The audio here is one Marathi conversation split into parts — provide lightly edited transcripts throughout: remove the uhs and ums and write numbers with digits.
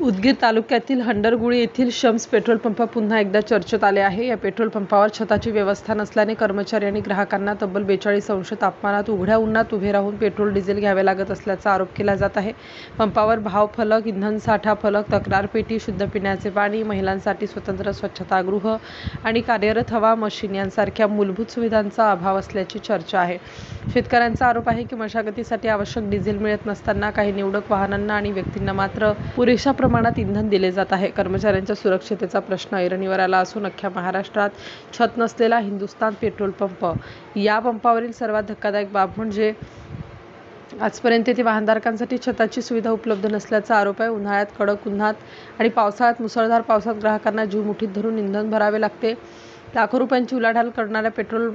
उदगीर तालुक्यातील हंडरगुळी येथील शम्स पेट्रोल पंप पुन्हा एकदा चर्चेत आले आहे। या पेट्रोल पंपावर छताची व्यवस्था नसल्याने कर्मचारी आणि ग्राहकांना तब्बल 42 अंश तापमानात उघड्या उन्हात उभे राहून पेट्रोल डिझेल घ्यावे लागत असल्याचा आरोप केला जात आहे। पंपावर भाव फलक, इंधन साठा फलक, तक्रार पेटी, शुद्ध पिण्याचे पाणी, महिलांसाठी स्वतंत्र स्वच्छतागृह आणि कार्यरत हवा मशीन यांसारख्या मूलभूत सुविधांचा अभाव असल्याची चर्चा आहे। शेतकऱ्यांचा आरोप आहे की मशागतीसाठी आवश्यक डिझेल मिळत नसताना काही निवडक वाहनांना आणि व्यक्तींना मात्र पुरेशा प्रमाणात इंधन दिले जात आहे। कर्मचाऱ्यांच्या सुरक्षेचा प्रश्न ऐरणीवर आला असून अख्ख्या महाराष्ट्रात छत नसलेला हिंदुस्थान पेट्रोल पंप। या पंपावरील सर्वात धक्कादायक बाब म्हणजे आजपर्यंत येथे वाहनधारकांसाठी छताची सुविधा उपलब्ध नसल्याचा आरोप आहे। उन्हाळ्यात कडक उन्हात आणि पावसाळ्यात मुसळधार पावसात ग्राहकांना जीव मुठीत धरून इंधन भरावे लागते। लाखो रुपयांची उलाढाल करणाऱ्या पेट्रोल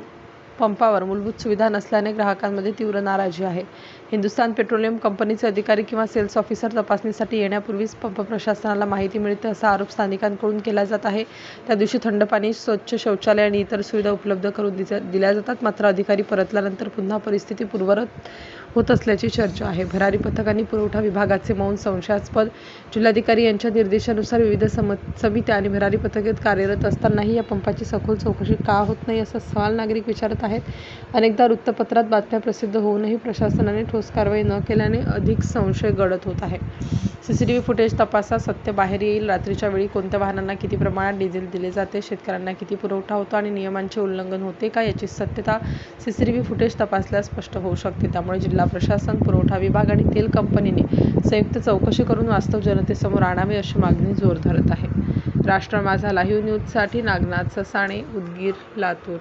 पंपावर मूलभूत सुविधा नसल्याने ग्राहकांमध्ये तीव्र नाराजी आहे। हिंदुस्थान पेट्रोलियम कंपनीचे अधिकारी किंवा सेल्स ऑफिसर तपासणीसाठी येण्यापूर्वीच पंप प्रशासनाला माहिती मिळते असा आरोप स्थानिकांकडून केला जात आहे। त्या दिवशी थंड पाणी, स्वच्छ शौचालय आणि इतर सुविधा उपलब्ध करून दिल्या जातात, मात्र अधिकारी परतल्यानंतर पुन्हा परिस्थिती पूर्ववत होत असल्याची चर्चा आहे। भरारी पथक आणि पुरवठा विभागाचे मौन संशयास्पद। जिल्हाधिकारी यांच्या निर्देशानुसार विविध समित्या आणि भरारी पथके कार्यरत असतानाही या पंपाची सखोल चौकशी का होत नाही असा सवाल नागरिक विचारत आहेत। अनेकदा वृत्तपत्रात बातम्या प्रसिद्ध होऊनही प्रशासनाने ठोस कारवाई न केल्याने अधिक संशय गडद होत आहे। सीसीटीव्ही फुटेज तपासा, सत्य बाहेर येईल। रात्रीच्या वेळी कोणत्या वाहनांना किती प्रमाणात डिझेल दिले जाते, शेतकऱ्यांना किती पुरवठा होतो आणि नियमांचे उल्लंघन होते का याची सत्यता सीसीटीव्ही फुटेज तपासल्यास स्पष्ट होऊ शकते। त्यामुळे जिल्हा प्रशासन, पुरवठा विभाग आणि तेल कंपनीने संयुक्त चौकशी करून वास्तव जनतेसमोर आणावे अशी मागणी जोर धरत आहे। राष्ट्र माझा लाईव्ह न्यूजसाठी नागनाथ ससाणे, उदगीर, लातूर।